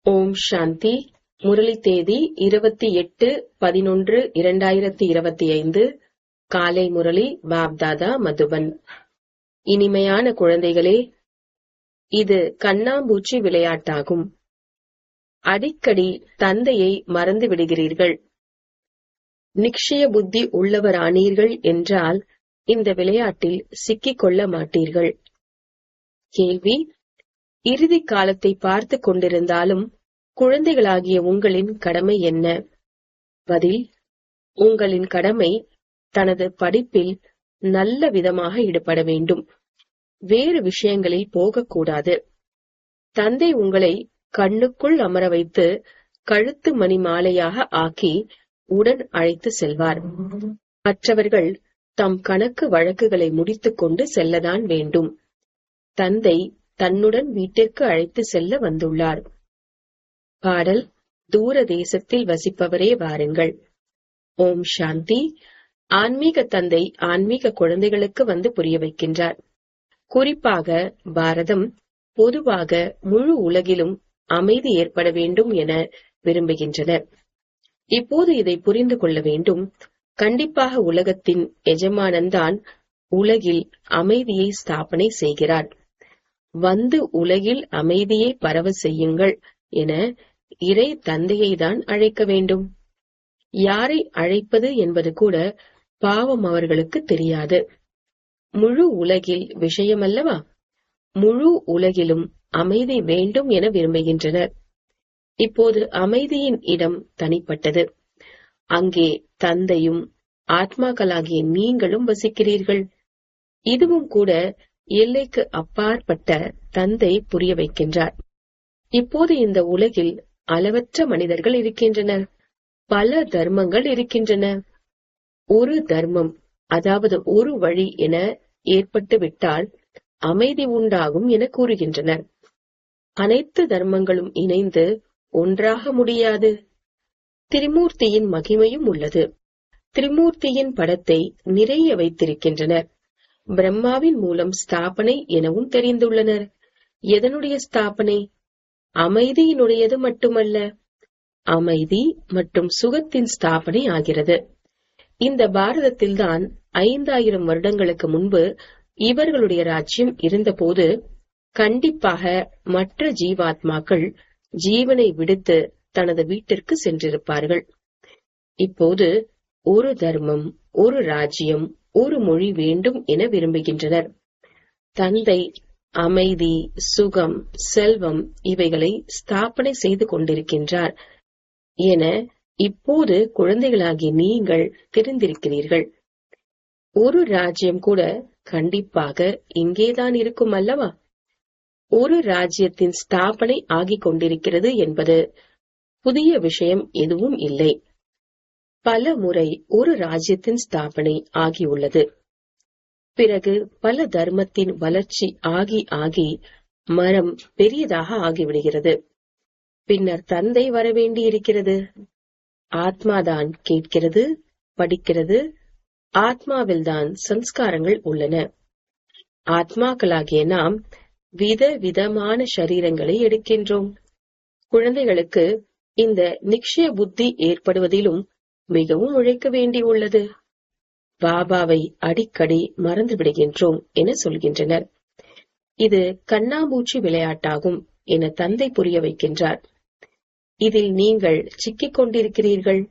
ஓம் சாந்தி. முரளி தேதி 28/11/2025. காலை முரளி பாப்தாதா மதுபன். இனிமையான குழந்தைகளே, இது கண்ணாம்பூச்சி விளையாட்டாகும். அடிக்கடி தந்தையை மறந்து விடுகிறீர்கள். நிச்சய புத்தி உள்ளவரானீர்கள் என்றால் இந்த விளையாட்டில் சிக்கிக் கொள்ள மாட்டீர்கள். கேள்வி: இறுதி காலத்தை பார்த்து கொண்டிருந்தாலும் குழந்தைகளாகிய உங்களின் கடமை என்ன? பதில்: உங்களின் கடமை தனது படிப்பில் நல்ல விதமாக ஈடுபட வேண்டும். வேறு விஷயங்களில் போகக்கூடாது. தந்தை உங்களை கண்ணுக்குள் அமர வைத்து கழுத்து மணி மாலையாக ஆக்கி உடன் அழைத்து செல்வார். மற்றவர்கள் தம் கணக்கு வழக்குகளை முடித்துக் கொண்டு செல்லதான் வேண்டும். தந்தை தன்னுடன் வீட்டிற்கு அழைத்து செல்ல வந்துள்ளார். பாடல்: தூர தேசத்தில் வசிப்பவரே வாருங்கள். ஓம் சாந்தி. ஆன்மீக தந்தை ஆன்மீக குழந்தைகளுக்கு வந்து புரிய வைக்கின்றார். குறிப்பாக பாரதம் பொதுவாக முழு உலகிலும் அமைதி ஏற்பட வேண்டும் என விரும்புகின்றனர். இப்போது இதை புரிந்து கொள்ள வேண்டும். கண்டிப்பாக உலகத்தின் எஜமானன்தான் உலகில் அமைதியை ஸ்தாபனை செய்கிறார். வந்து உலகில் அமைதியை பரவ செய்யுங்கள் என இறை தந்தையை தான் அழைக்க வேண்டும். யாரை அழைப்பது என்பது கூட பாவம் அவர்களுக்கு தெரியாது. முழு உலகில் விஷயமல்லவா? முழு உலகிலும் அமைதி வேண்டும் என விரும்புகின்றனர். இப்போது அமைதியின் இடம் தனிப்பட்டது. அங்கே தந்தையும் ஆத்மாக்களாகிய நீங்களும் வசிக்கிறீர்கள். இதுவும் கூட எல்லைக்கு அப்பாற்பட்ட தந்தை புரிய வைக்கின்றார். இப்போது இந்த உலகில் அளவற்ற மனிதர்கள் இருக்கின்றனர். பல தர்மங்கள் இருக்கின்றன. ஒரு தர்மம், அதாவது ஒரு வழி என ஏற்பட்டு விட்டால் அமைதி உண்டாகும் என கூறுகின்றனர். அனைத்து தர்மங்களும் இணைந்து ஒன்றாக முடியாது. திரிமூர்த்தியின் மகிமையும் உள்ளது. திரிமூர்த்தியின் படத்தை நிறைய வைத்திருக்கின்றனர். பிரம்மாவின் மூலம் ஸ்தாபனை எனவும் தெரிந்துள்ளனர். எதனுடைய ஸ்தாபனை? அமைதியினுடையது மட்டுமல்ல, அமைதி மற்றும் சுகத்தின் ஸ்தாபனை ஆகிறது. இந்த பாரதத்தில்தான் 5000 வருடங்களுக்கு முன்பு இவர்களுடைய ராஜ்யம் இருந்தபோது கண்டிப்பாக மற்ற ஜீவாத்மாக்கள் ஜீவனை விடுத்து தனது வீட்டிற்கு சென்றிருப்பார்கள். இப்போது ஒரு தர்மம், ஒரு ராஜ்யம், ஒரு மொழி வேண்டும் என விரும்புகின்றனர். தந்தை அமைதி, சுகம், செல்வம் இவைகளை ஸ்தாபனை செய்து கொண்டிருக்கின்றார் என இப்போது குழந்தைகளாகி நீங்கள் தெரிந்திருக்கிறீர்கள். ஒரு ராஜ்யம் கூட கண்டிப்பாக இங்கேதான் இருக்கும் அல்லவா? ஒரு ராஜ்யத்தின் ஸ்தாபனை ஆகிக் கொண்டிருக்கிறது என்பது புதிய விஷயம் எதுவும் இல்லை. பல முறை ஒரு ராஜ்யத்தின் ஸ்தாபனை ஆகியுள்ளது. பிறகு பல தர்மத்தின் வளர்ச்சி ஆகி மரம் பெரியதாக ஆகிவிடுகிறது. பின்னர் தந்தை வரவேண்டி இருக்கிறது. ஆத்மாதான் கேட்கிறது, படிக்கிறது. ஆத்மாவில்தான் சம்ஸ்காரங்கள் உள்ளன. ஆத்மாக்களாகிய நாம் விதவிதமான சரீரங்களை எடுக்கின்றோம். குழந்தைகளுக்கு இந்த நிச்சய புத்தி ஏற்படுவதிலும் மிகவும் உழைக்க வேண்டியுள்ளது. பாபாவை அடிக்கடி மறந்து விடுகின்றோம் என சொல்கின்றனர். இது கண்ணாம்பூச்சி விளையாட்டாகும் என தந்தை புரிய வைக்கின்றார். இதில் நீங்கள் சிக்கிக் கொண்டிருக்கிறீர்கள்.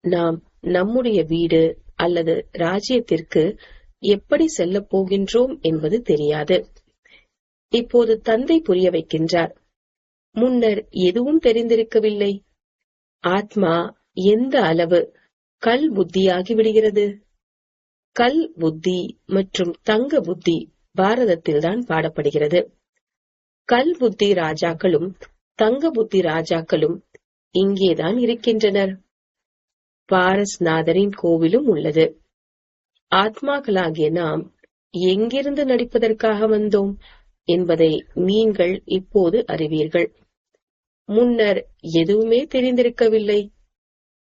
நாம் நம்முடைய வீடு அல்லது ராஜ்யத்திற்கு எப்படி செல்லப் போகின்றோம் என்பது தெரியாது. இப்போது தந்தை புரிய வைக்கின்றார். முன்னர் எதுவும் தெரிந்திருக்கவில்லை. ஆத்மா எந்த அளவு கல் புத்தியாகி விடுகிறது. கல் புத்தி மற்றும் தங்க புத்தி பாரதத்தில்தான் பாடப்படுகிறது. கல் புத்தி ராஜாக்களும் தங்க புத்தி ராஜாக்களும் இங்கேதான் இருக்கின்றனர். பாரஸ்நாதரின் கோவிலும் உள்ளது. ஆத்மாக்களாகிய நாம் எங்கிருந்து நடிப்பதற்காக வந்தோம் என்பதை நீங்கள் இப்போது அறிவீர்கள். முன்னர் எதுவுமே தெரிந்திருக்கவில்லை.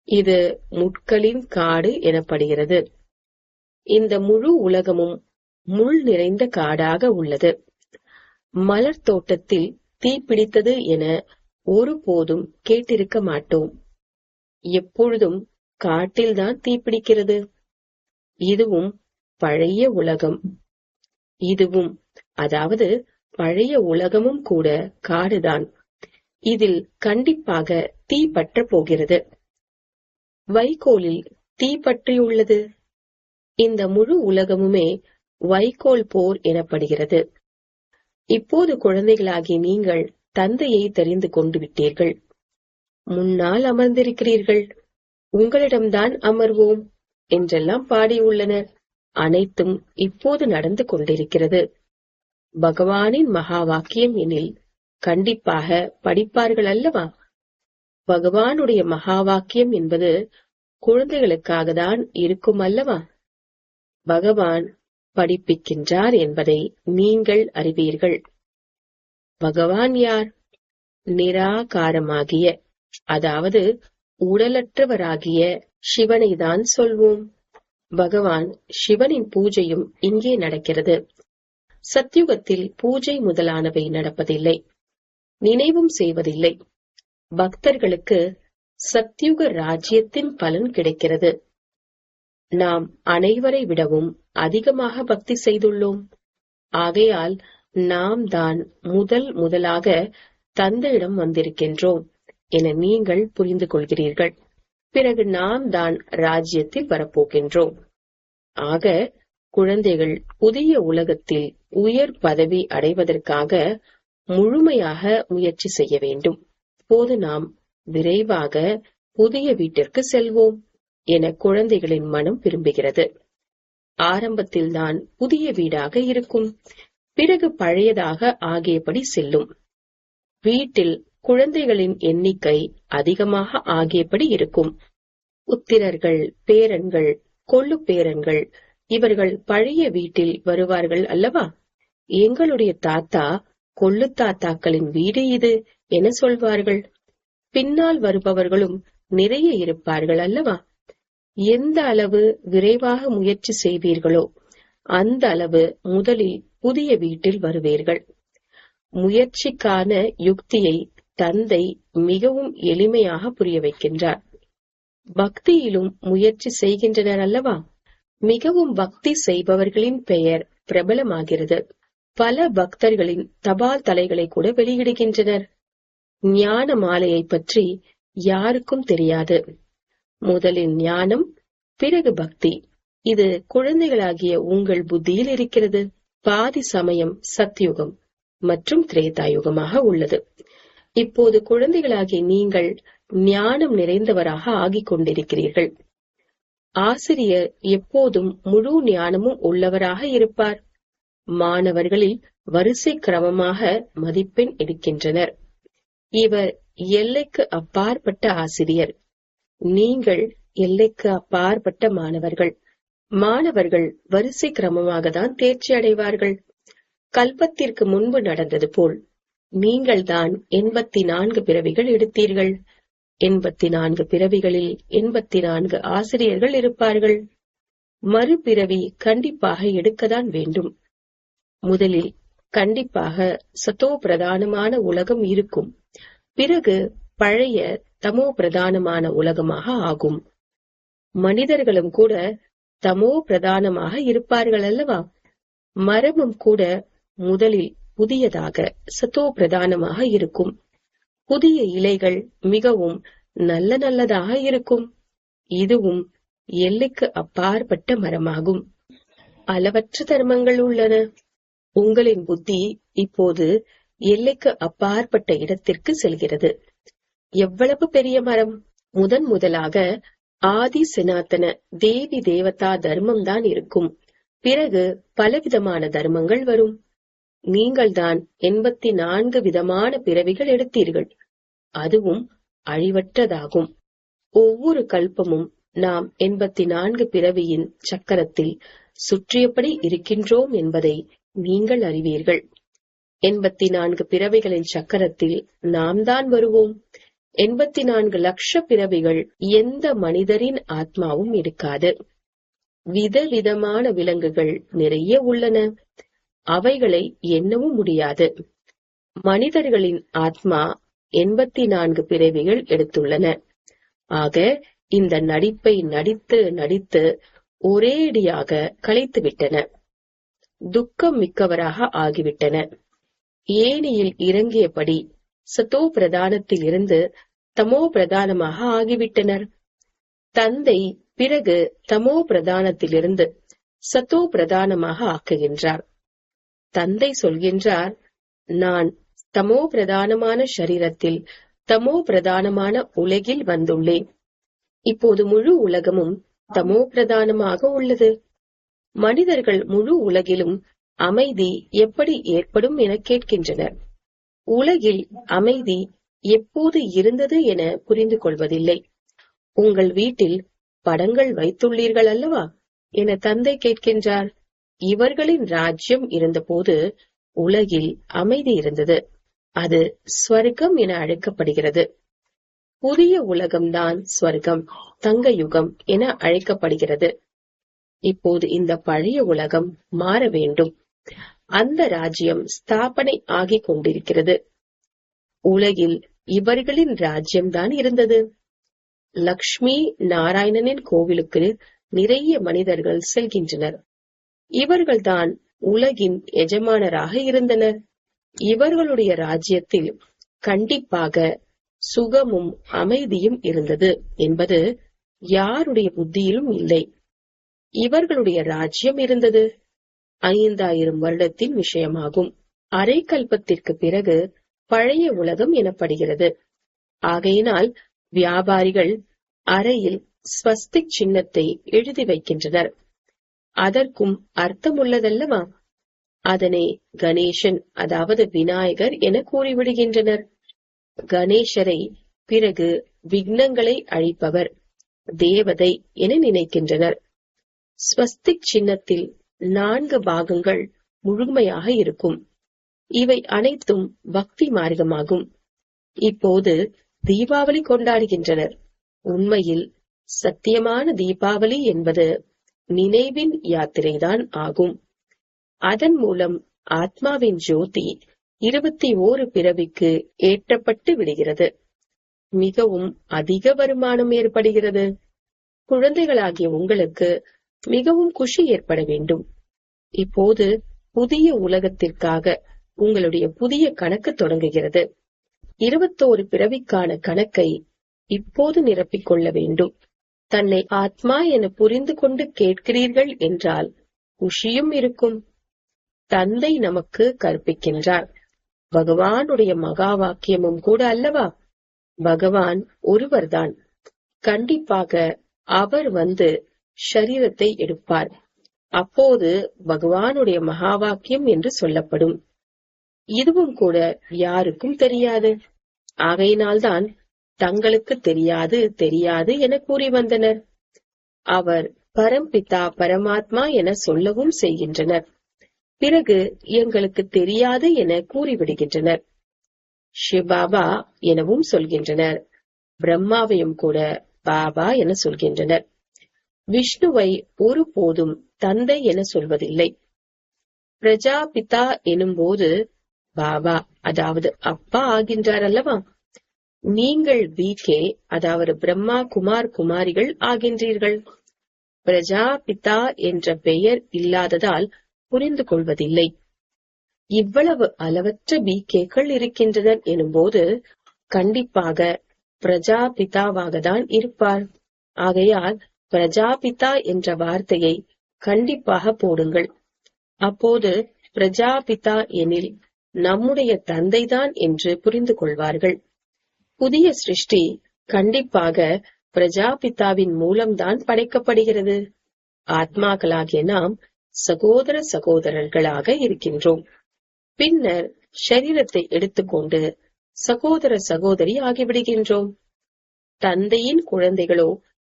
இது முட்களின் காடு எனப்படுகிறது. இந்த முழு உலகமும் முள் நிறைந்த காடாக உள்ளது. மலர் தோட்டத்தில் தீ பிடித்தது என ஒருபோதும் கேட்டிருக்க மாட்டோம். எப்பொழுதும் காட்டில்தான் தீப்பிடிக்கிறது. இதுவும் பழைய உலகம். இதுவும், அதாவது பழைய உலகமும் கூட காடுதான். இதில் கண்டிப்பாக தீ பற்ற போகிறது. வைக்கோலில் தீ பற்றியுள்ளது. இந்த முழு உலகமுமே வைக்கோல் போர் எனப்படுகிறது. இப்போது குழந்தைகளாகி நீங்கள் தந்தையை தெரிந்து கொண்டு விட்டீர்கள். முன்னால் அமர்ந்திருக்கிறீர்கள். உங்களிடம்தான் அமர்வோம் என்றெல்லாம் பாடியுள்ளனர். அனைத்தும் இப்போது நடந்து கொண்டிருக்கிறது. பகவானின் மகா வாக்கியம் எனில் கண்டிப்பாக படிப்பார்கள் அல்லவா? பகவானுடைய மகா வாக்கியம் என்பது குழந்தைகளுக்காக தான் இருக்கும் அல்லவா? பகவான் படிப்பிக்கின்றார் என்பதை நீங்கள் அறிவீர்கள். பகவான் யார்? நிராகாரமாகிய, அதாவது உடலற்றவராகிய சிவனை தான் சொல்வோம். பகவான் சிவனின் பூஜையும் இங்கே நடக்கிறது. சத்யுகத்தில் பூஜை முதலானவை நடப்பதில்லை, நினைவும் செய்வதில்லை. பக்தர்களுக்கு சத்யுக ராஜ்யத்தின் பலன் கிடைக்கிறது. நாம் அனைவரை விடவும் அதிகமாக பக்தி செய்துள்ளோம். ஆகையால் நாம் தான் முதலாக தந்தையிடம் வந்திருக்கின்றோம் என நீங்கள் புரிந்து கொள்கிறீர்கள். பிறகு நாம் தான் ராஜ்யத்தில் வரப்போகின்றோம். ஆக குழந்தைகள் புதிய உலகத்தில் உயர் பதவி அடைவதற்காக முழுமையாக முயற்சி செய்ய வேண்டும். இப்போது நாம் விரைவாக புதிய வீட்டிற்கு செல்வோம் என குழந்தைகளின் மனம் விரும்புகிறது. ஆரம்பத்தில்தான் புதிய வீடாக இருக்கும், பிறகு பழையதாக ஆகியபடி செல்லும். வீட்டில் குழந்தைகளின் எண்ணிக்கை அதிகமாக ஆகியபடி இருக்கும். புத்திரர்கள், பேரன்கள், கொள்ளு பேரன்கள் இவர்கள் பழைய வீட்டில் வருவார்கள் அல்லவா? எங்களுடைய தாத்தா கொள்ளு தாத்தாக்களின் வீடு இது என சொல்வார்கள். பின்னால் வருபவர்களும் நிறைய இருப்பார்கள் அல்லவா? எந்த அளவு விரைவாக முயற்சி செய்வீர்களோ அந்த அளவு முதலில் புதிய வீட்டில் வருவீர்கள். முயற்சிக்கான யுக்தியை தந்தை மிகவும் எளிமையாக புரிய வைக்கின்றார். பக்தியிலும் முயற்சி செய்கின்றனர் அல்லவா? மிகவும் பக்தி செய்பவர்களின் பெயர் பிரபலமாகிறது. பல பக்தர்களின் தபால் தலைகளை கூட வெளியிடுகின்றனர். ஞான மாலையை பற்றி யாருக்கும் தெரியாது. முதலில் ஞானம், பிறகு பக்தி. இது குழந்தைகளாகிய உங்கள் புத்தியில் இருக்கிறது. பாதி சமயம் சத்யுகம் மற்றும் திரேதாயுகமாக உள்ளது. இப்போது குழந்தைகளாகிய நீங்கள் ஞானம் நிறைந்தவராக ஆகிக் கொண்டிருக்கிறீர்கள். ஆசிரியர் எப்போதும் முழு ஞானமும் உள்ளவராக இருப்பார். மாணவர்களில் வரிசை கிரமமாக மதிப்பெண் எடுக்கின்றனர். இவர் எல்லைக்கு அப்பாற்பட்ட ஆசிரியர். நீங்கள் எல்லைக்கு அப்பாற்பட்ட மாணவர்கள். மாணவர்கள் வரிசை கிரமமாக தான் தேர்ச்சி அடைவார்கள். கல்பத்திற்கு முன்பு நடந்தது போல் நீங்கள் தான் 84 பிறவிகள் எடுத்தீர்கள். 84 பிறவிகளில் 84 ஆசிரியர்கள் இருப்பார்கள். மறுபிறவி கண்டிப்பாக எடுக்கத்தான் வேண்டும். முதலில் கண்டிப்பாக சத்தோ பிரதானமான உலகம் இருக்கும். பிறகு பழைய தமோ பிரதானமான உலகமாக ஆகும். மனிதர்களும் கூட தமோ பிரதானமாக இருப்பார்கள் அல்லவா? மரமும் கூட முதலில் புதியதாக சத்தோ பிரதானமாக இருக்கும். புதிய இலைகள் மிகவும் நல்ல நல்லதாக இருக்கும். இதுவும் எல்லைக்கு அப்பாற்பட்ட மரமாகும். அளவற்ற தர்மங்கள் உள்ளன. உங்களின் புத்தி இப்போது எல்லைக்கு அப்பாற்பட்ட இடத்திற்கு செல்கிறது. எவ்வளவு பெரிய மரம்! முதலாக ஆதி சனாதன தேவி தேவதா தர்மம் தான் இருக்கும். பிறகு பலவிதமான தர்மங்கள் வரும். நீங்கள்தான் 84 விதமான பிறவிகள் எடுத்தீர்கள். அதுவும் அழிவற்றதாகும். ஒவ்வொரு கல்பமும் நாம் 84 பிறவியின் சக்கரத்தில் சுற்றியபடி இருக்கின்றோம் என்பதை நீங்கள் அறிவீர்கள். 84 பிறவிகளின் சக்கரத்தில் நாம் தான் வருவோம். 84 லட்ச பிறவிகள் எந்த மனிதரின் ஆத்மாவும் எடுக்காது. விதவிதமான விலங்குகள் நிறைய உள்ளன. அவைகளை எண்ணவும் முடியாது. மனிதர்களின் ஆத்மா 84 பிறவிகள் எடுத்துள்ளன. ஆக இந்த நடிப்பை நடித்து நடித்து ஒரேடியாக களைத்துவிட்டன. துக்கம் மிக்கவராக ஆகிவிட்டன. ஏணியில் இறங்கியபடி சத்தோ பிரதானத்தில் இருந்து தமோ பிரதானமாக ஆகிவிட்டனர். தந்தை பிறகு தமோ பிரதானத்திலிருந்து சத்தோ பிரதானமாக ஆக்குகின்றார். தந்தை சொல்கின்றார், நான் தமோ பிரதானமான சரீரத்தில் தமோ பிரதானமான உலகில் வந்துள்ளேன். இப்போது முழு உலகமும் தமோ பிரதானமாக உள்ளது. மனிதர்கள் முழு உலகிலும் அமைதி எப்படி ஏற்படும் என கேட்கின்றனர். உலகில் அமைதி எப்போது இருந்தது என புரிந்து கொள்வதில்லை. உங்கள் வீட்டில் படங்கள் வைத்துள்ளீர்கள் அல்லவா என தந்தை கேட்கின்றார். இவர்களின் ராஜ்யம் இருந்தபோது உலகில் அமைதி இருந்தது. அது ஸ்வர்க்கம் என அழைக்கப்படுகிறது. புதிய உலகம்தான் ஸ்வர்க்கம், தங்க யுகம் என அழைக்கப்படுகிறது. இப்போது இந்த பழைய உலகம் மாற வேண்டும். அந்த ராஜ்யம் ஸ்தாபனை ஆகிக் கொண்டிருக்கிறது. உலகில் இவர்களின் ராஜ்யம்தான் இருந்தது. லக்ஷ்மி நாராயணனின் கோவிலுக்கு நிறைய மனிதர்கள் செல்கின்றனர். இவர்கள்தான் உலகின் எஜமானராக இருந்தனர். இவர்களுடைய ராஜ்யத்தில் கண்டிப்பாக சுகமும் அமைதியும் இருந்தது என்பது யாருடைய புத்தியிலும் இல்லை. இவர்களுடைய ராஜ்யம் இருந்தது. 5000 வருடத்தின் விஷயமாகும். அரை கல்பத்திற்கு பிறகு பழைய உலகம் எனப்படுகிறது. ஆகையினால் வியாபாரிகள் அறையில் ஸ்வஸ்திக் சின்னத்தை எழுதி வைக்கின்றனர். அதற்கும் அர்த்தமுள்ளதல்லவா? அதனை கணேசன், அதாவது விநாயகர் என கூறிவிடுகின்றனர். கணேசரை பிறகு விக்னங்களை அழிப்பவர், தேவதை என நினைக்கின்றனர். ஸ்வஸ்திக் சின்னத்தில் 4 பாகங்கள் முழுமையாக இருக்கும். இவை அனைத்தும் பக்தி மார்க்கமாகும். இப்போது தீபாவளி கொண்டாடுகின்றனர். உண்மையில் சத்தியமான தீபாவளி என்பது நினைவின் யாத்திரைதான் ஆகும். அதன் மூலம் ஆத்மாவின் ஜோதி 21 பிறவிக்கு ஏற்றப்பட்டு விடுகிறது. மிகவும் அதிக வருமானம் ஏற்படுகிறது. குழந்தைகளாகிய உங்களுக்கு மிகவும் குஷி ஏற்பட வேண்டும். இப்போது புதிய உலகத்திற்காக உங்களுடைய புதிய கணக்கு தொடங்குகிறது. 21 பிறவிக்கான கணக்கை இப்போது நிரப்பிக் கொள்ள வேண்டும். தன்னை ஆத்மா என புரிந்து கொண்டு கேட்கிறீர்கள் என்றால் குஷியும் இருக்கும். தந்தை நமக்கு கற்பிக்கின்றார். பகவானுடைய மகா வாக்கியமும் கூட அல்லவா? பகவான் ஒருவர்தான். கண்டிப்பாக அவர் வந்து ஷரீரத்தை எடுப்பார். அப்போது பகவானுடைய மகா வாக்கியம் என்று சொல்லப்படும். இதுவும் கூட யாருக்கும் தெரியாது. ஆகையினால்தான் தங்களுக்கு தெரியாது தெரியாது என கூறி வந்தனர். அவர் பரம்பிதா பரமாத்மா என சொல்லவும் செய்கின்றனர். பிறகு எங்களுக்கு தெரியாது என கூறிவிடுகின்றனர். சிவபாபா எனவும் சொல்கின்றனர். பிரம்மாவையும் கூட பாபா என சொல்கின்றனர். விஷ்ணுவை ஒருபோதும் தந்தை என சொல்வதில்லை. பிரஜாபிதா எனும்போது பாபா, அதாவது அப்பா ஆகின்றார் அல்லவா? நீங்கள் பிகே, அதாவது பிரம்மா குமார் குமாரிகள் ஆகின்றீர்கள். பிரஜாபிதா என்ற பெயர் இல்லாததால் புரிந்து கொள்வதில்லை. இவ்வளவு அளவற்ற பிகேக்கள் இருக்கின்றனர் எனும்போது கண்டிப்பாக பிரஜாபிதாவாகத்தான் இருப்பார். ஆகையால் பிரஜாபிதா என்ற வார்த்தையை கண்டிப்பாக போடுங்கள். அப்போது பிரஜாபிதா எனில் நம்முடைய தந்தைதான் என்று புரிந்து கொள்வார்கள். புதிய சிருஷ்டி கண்டிப்பாக பிரஜாபிதாவின் மூலம்தான் படைக்கப்படுகிறது. ஆத்மாக்களாகிய நாம் சகோதர சகோதரர்களாக இருக்கின்றோம். பின்னர் ஷரீரத்தை எடுத்துக்கொண்டு சகோதர சகோதரி ஆகிவிடுகின்றோம். தந்தையின் குழந்தைகளோ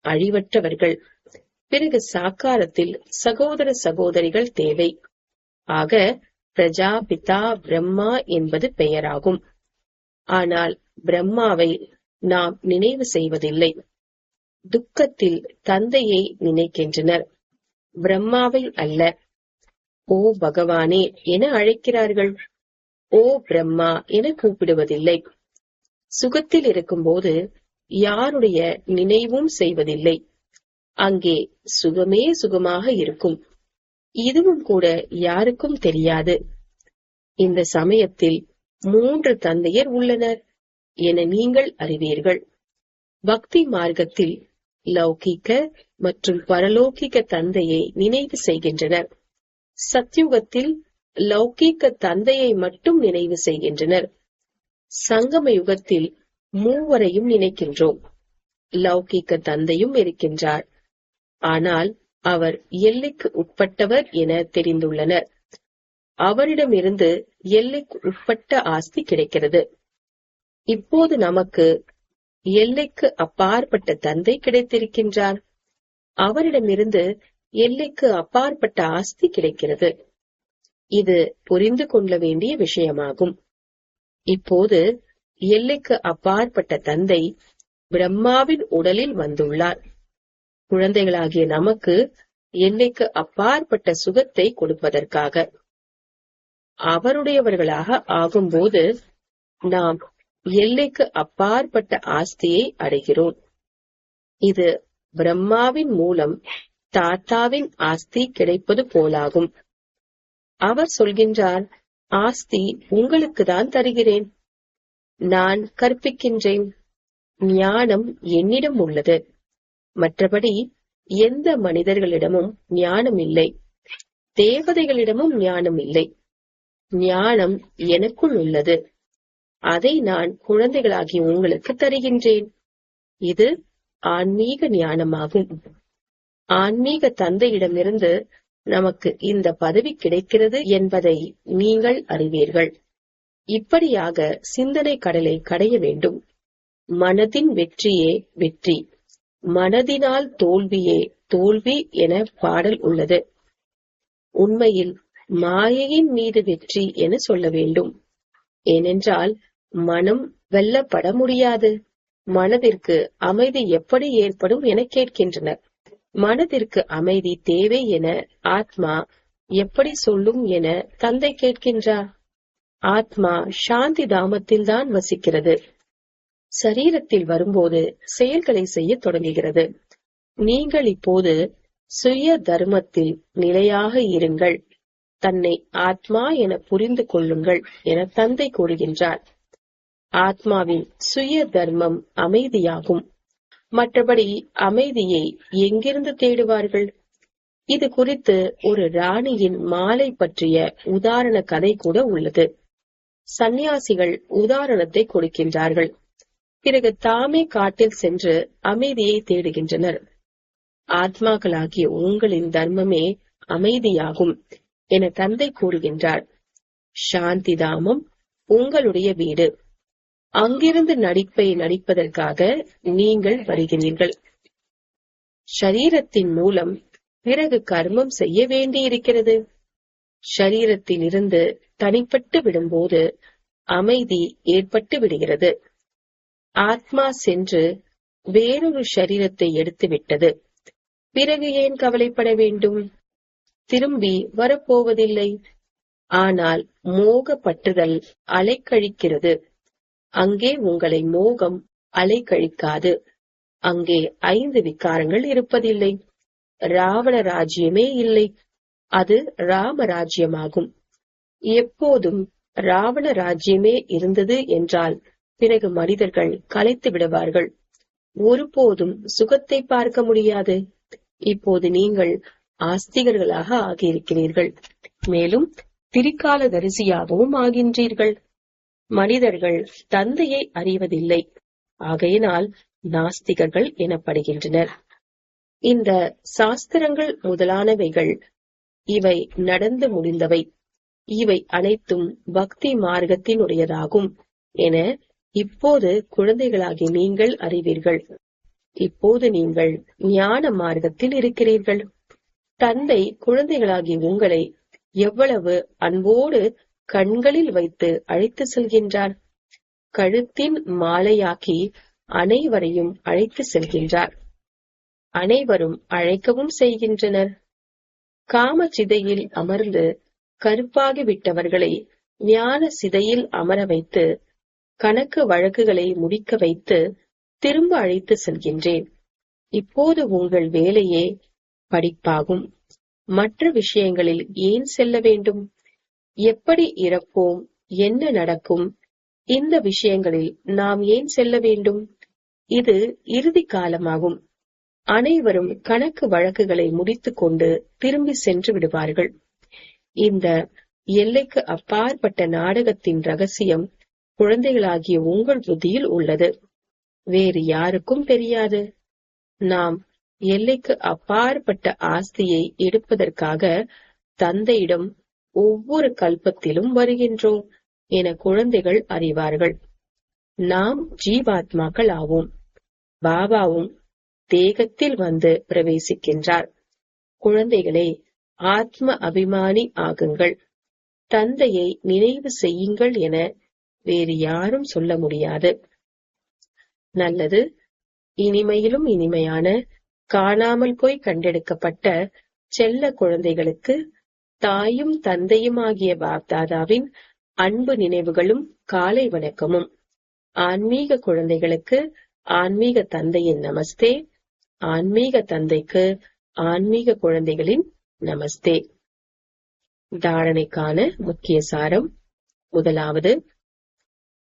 அழிவற்றவர்கள். பிறகு சாக்காரத்தில் சகோதர சகோதரிகள் தேவை. ஆக பிரஜாபிதா பிரம்மா என்பது பெயராகும். ஆனால் பிரம்மாவை நாம் நினைவு செய்வதில்லை. துக்கத்தில் தந்தையை நினைக்கின்றனர், பிரம்மாவை அல்ல. ஓ பகவானே என அழைக்கிறார்கள். ஓ பிரம்மா என கூப்பிடுவதில்லை. சுகத்தில் இருக்கும்போது யாருடைய நினைவும் செய்வதில்லை. அங்கே சுகமே சுகமாக இருக்கும். இதுவும் கூட யாருக்கும் தெரியாது. இந்த சமயத்தில் 3 தந்தையர் உள்ளனர் என நீங்கள் அறிவீர்கள். பக்தி மார்க்கத்தில் லௌகிக்க மற்றும் பரலோகிக்க தந்தையை நினைவு செய்கின்றனர். சத்யுகத்தில் லௌகிக்க தந்தையை மட்டும் நினைவு செய்கின்றனர். சங்கம யுகத்தில் மூவரையும் நினைக்கின்றோம். லௌகிக்க தந்தையும் இருக்கின்றார். ஆனால் அவர் எல்லைக்கு உட்பட்டவர் என தெரிந்துள்ளனர். அவரிடமிருந்து எல்லைக்கு உட்பட்ட ஆஸ்தி கிடைக்கிறது. இப்போது நமக்கு எல்லைக்கு அப்பாற்பட்ட தந்தை கிடைத்திருக்கின்றார். அவரிடமிருந்து எல்லைக்கு அப்பாற்பட்ட ஆஸ்தி கிடைக்கிறது. இது புரிந்து கொள்ள வேண்டிய விஷயமாகும். இப்போது எல்லைக்கு அப்பாற்பட்ட தந்தை பிரம்மாவின் உடலில் வந்துள்ளார். குழந்தைகளாகிய நமக்கு எல்லைக்கு அப்பாற்பட்ட சுகத்தை கொடுப்பதற்காக. அவருடையவர்களாக ஆகும்போது நாம் எல்லைக்கு அப்பாற்பட்ட ஆஸ்தியை அடைகிறோம். இது பிரம்மாவின் மூலம் தாத்தாவின் ஆஸ்தி கிடைப்பது போலாகும். அவர் சொல்கின்றார், ஆஸ்தி உங்களுக்கு தான் தருகிறேன், நான் கற்பிக்கின்றேன். ஞானம் என்னிடம் உள்ளது. மற்றபடி எந்த மனிதர்களிடமும் ஞானம் இல்லை. தேவதைகளிடமும் ஞானம் இல்லை. ஞானம் எனக்குள் உள்ளது. அதை நான் குழந்தைகளாகி உங்களுக்கு தருகின்றேன். இது ஆன்மீக ஞானமாகும். ஆன்மீக தந்தையிடமிருந்து நமக்கு இந்த பதவி கிடைக்கிறது என்பதை நீங்கள் அறிவீர்கள். இப்படியாக சிந்தனை கடலை கடைய வேண்டும். மனதின் வெற்றியே வெற்றி, மனதினால் தோல்வியே தோல்வி என பாடல் உள்ளது. உண்மையில் மாயையின் மீது வெற்றி என சொல்ல வேண்டும். ஏனென்றால் மனம் வெல்லப்பட முடியாது. மனதிற்கு அமைதி எப்படி ஏற்படும் என கேட்கின்றனர். மனதிற்கு அமைதி தேவை என ஆத்மா எப்படி சொல்லும் என தந்தை கேட்கின்றார். ஆத்மா சாந்தி தாமத்தில் தான் வசிக்கிறது. சரீரத்தில் வரும்போது செயல்களை செய்ய தொடங்குகிறது. நீங்கள் இப்போது சுய தர்மத்தில் நிலையாக இருங்கள். தன்னை ஆத்மா என புரிந்து கொள்ளுங்கள் என தந்தை கூறுகின்றார். ஆத்மாவின் சுய தர்மம் அமைதியாகும். மற்றபடி அமைதியை எங்கிருந்து தேடுவார்கள்? இது குறித்து ஒரு ராணியின் மாலை பற்றிய உதாரண கதை கூட உள்ளது. சந்நியாசிகள் உதாரணத்தை கொடுக்கின்றார்கள். பிறகு தாமே காட்டில் சென்று அமைதியை தேடுகின்றனர். ஆத்மாக்களாகிய உங்களின் தர்மமே அமைதியாகும் என தந்தை கூறுகின்றார். சாந்தி தாமம் உங்களுடைய வீடு. அங்கிருந்து நடிப்பை நடிப்பதற்காக நீங்கள் வருகிறீர்கள். ஷரீரத்தின் மூலம் பிறகு கர்மம் செய்ய வேண்டியிருக்கிறது. ஷரீரத்தில் இருந்து தனிப்பட்டு விடும்போது அமைதி ஏற்பட்டு விடுகிறது. ஆத்மா சென்று வேறொரு ஷரீரத்தை எடுத்து விட்டது. பிறகு ஏன் கவலைப்பட வேண்டும்? திரும்பி வரப்போவதில்லை. ஆனால் மோக பற்றுதல் அலைக்கழிக்கிறது. அங்கே உங்களை மோகம் அலைக்கழிக்காது. அங்கே 5 விகாரங்கள் இருப்பதில்லை. ராவண ராஜ்யமே இல்லை. அது ராமராஜ்யமாகும். எப்போதும் ராவண ராஜ்யமே இருந்தது என்றால் பிறகு மனிதர்கள் கலைத்து விடுவார்கள். ஒருபோதும் சுகத்தை பார்க்க முடியாது. இப்போது நீங்கள் ஆஸ்திகர்களாக ஆகியிருக்கிறீர்கள். மேலும் திரிகால தரிசியாகவும் ஆகின்றீர்கள். மனிதர்கள் தந்தையை அறிவதில்லை. ஆகையினால் நாஸ்திகர்கள் எனப்படுகின்றனர். இந்த சாஸ்திரங்கள் முதலானவைகள் இவை நடந்து முடிந்தவை. இவை அனைத்தும் பக்தி மார்க்கத்தினுடையதாகும் என இப்போது குழந்தைகளாகி நீங்கள் அறிவீர்கள். இப்போது நீங்கள் ஞான மார்க்கத்தில் இருக்கிறீர்கள். தந்தை குழந்தைகளாகி உங்களை எவ்வளவு அன்போடு கண்களில் வைத்து அழைத்து செல்கின்றார். கழுத்தின் மாலையாக்கி அனைவரையும் அழைத்து செல்கின்றார். அனைவரும் அழைக்கவும் செய்கின்றனர். காம சிதையில் அமர்ந்து கருப்பாகி விட்டவர்களை ஞான சிதையில் அமர வைத்து கணக்கு வழக்குகளை முடிக்க வைத்து திரும்ப அழைத்து செல்கின்றேன். இப்போது உங்கள் வேலையே படிப்பாகும். மற்ற விஷயங்களில் ஏன் செல்ல வேண்டும்? எப்படி இறப்போம், என்ன நடக்கும், இந்த விஷயங்களில் நாம் ஏன் செல்ல வேண்டும்? இது இறுதி காலமாகும். அனைவரும் கணக்கு வழக்குகளை முடித்துக் கொண்டு திரும்பி சென்று விடுவார்கள். இந்த எல்லைக்கு அப்பாற்பட்ட நாடகத்தின் ரகசியம் குழந்தைகளாகிய உங்கள் புத்தியில் உள்ளது. வேறு யாருக்கும் தெரியாது. நாம் எல்லைக்கு அப்பாற்பட்ட ஆஸ்தியை எடுப்பதற்காக தந்தையிடம் ஒவ்வொரு கல்பத்திலும் வருகின்றோம் என குழந்தைகள் அறிவார்கள். நாம் ஜீவாத்மாக்கள் ஆவோம். பாபாவும் தேகத்தில் வந்து பிரவேசிக்கின்றார். குழந்தைகளே, ஆத்ம அபிமானி ஆகுங்கள். தந்தையை நினைவு செய்யுங்கள் என வேறு யாரும் சொல்ல முடியாது. நல்லது. இனிமையிலும் இனிமையான காணாமல் போய் கண்டெடுக்கப்பட்ட செல்ல குழந்தைகளுக்கு தாயும் தந்தையுமாகிய பாப்தாதாவின் அன்பு நினைவுகளும் காலை வணக்கமும். ஆன்மீக குழந்தைகளுக்கு ஆன்மீக தந்தையின் நமஸ்தே. ஆன்மீக தந்தைக்கு ஆன்மீக குழந்தைகளின் நமஸ்தே. தாரணைக்கான முக்கிய சாரம். முதலாவது,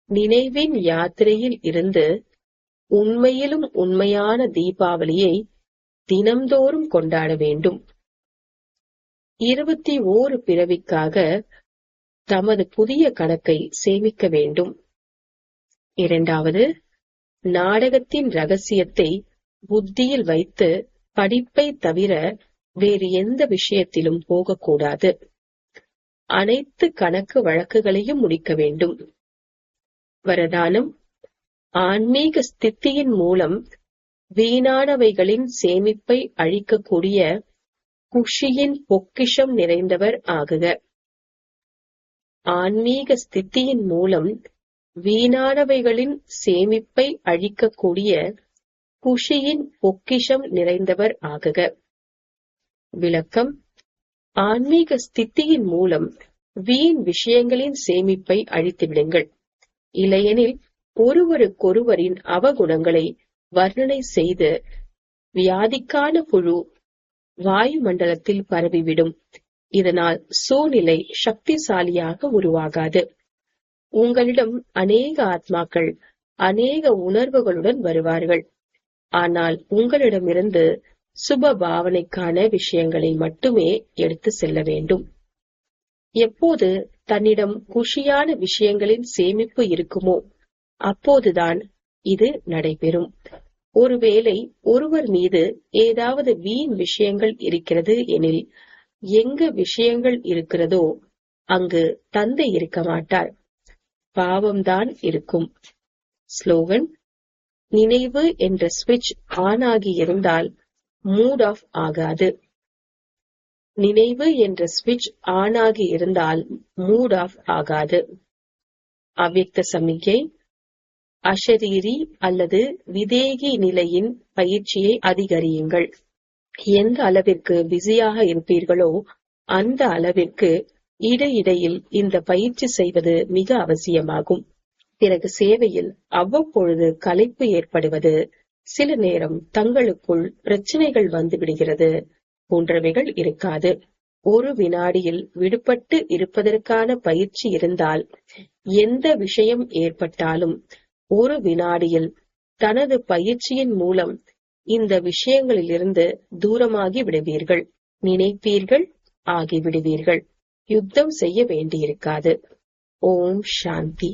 நினைவின் யாத்திரையில் இருந்து உண்மையிலும் உண்மையான தீபாவளியை தினம்தோறும் கொண்டாட வேண்டும். 21 பிறவிக்காக தமது புதிய கணக்கை சேமிக்க வேண்டும். இரண்டாவது, நாடகத்தின் ரகசியத்தை புத்தியில் வைத்து படிப்பை தவிர வேறு எந்த விஷயத்திலும் போகக்கூடாது. அனைத்து கணக்கு வழக்குகளையும் முடிக்க வேண்டும். வரதானம். ஆன்மீக ஸ்திதியின் மூலம் வீணானவைகளின் சேமிப்பை அழிக்கக்கூடிய குஷியின் பொக்கிஷம் நிறைந்தவர் ஆகுக. ஆன்மீக ஸ்திதியின் மூலம் வீணானவைகளின் சேமிப்பை அழிக்கக்கூடிய குஷியின் பொக்கிஷம் நிறைந்தவர் ஆகுக. விளக்கம். ஆன்மீக ஸ்திதியின் மூலம் வீண் விஷயங்களின் சேமிப்பை அழித்துவிடுங்கள். இல்லையெனில் ஒருவருக்கொருவரின் அவகுணங்களை வர்ணனை செய்து வியாதிக்கான புழு வாயுமண்டலத்தில் பரவிவிடும். இதனால் சூழ்நிலை சக்திசாலியாக உருவாகாது. உங்களிடம் அநேக ஆத்மாக்கள் அநேக உணர்வுகளுடன் வருவார்கள். ஆனால் உங்களிடமிருந்து சுப பாவனைக்கான விஷயங்களை மட்டுமே எடுத்து செல்ல வேண்டும். எப்போது தன்னிடம் குஷியான விஷயங்களின் சேமிப்பு இருக்குமோ அப்போதுதான் இது நடைபெறும். ஒருவேளை ஒருவர் மீது ஏதாவது வீண் விஷயங்கள் இருக்கிறது எனில், எங்கு விஷயங்கள் இருக்கிறதோ அங்கு தந்தை இருக்க மாட்டார், பாவம்தான் இருக்கும். ஸ்லோகன். நினைவு என்ற ஸ்விட்ச் ஆன் ஆகி இருந்தால் மூட் ஆஃப் ஆகாது. நினைவு என்ற ஸ்விட்ச் ஆன் ஆகி இருந்தால் மூட் ஆஃப் ஆகாது. அவ்யக்த சமிக்கை. அஷரீரி அல்லது விதேகி நிலையின் பயிற்சியை அதிகரியுங்கள். எந்த அளவிற்கு பிஸியாக இருப்பீர்களோ அந்த அளவிற்கு இடையிடையில் இந்த பயிற்சி செய்வது மிக அவசியமாகும். பிறகு சேவையில் அவ்வப்பொழுது களைப்பு ஏற்படுவது, சில நேரம் தங்களுக்குள் பிரச்சனைகள் வந்துவிடுகிறது போன்றவைகள் இருக்காது. ஒரு வினாடியில் விடுபட்டு இருப்பதற்கான பயிற்சி இருந்தால் எந்த விஷயம் ஏற்பட்டாலும் ஒரு வினாடியில் தனது பயிற்சியின் மூலம் இந்த விஷயங்களிலிருந்து தூரமாகி விடுவீர்கள். நினைப்பீர்கள், ஆகிவிடுவீர்கள். யுத்தம் செய்ய வேண்டியிருக்காது. ஓம் சாந்தி.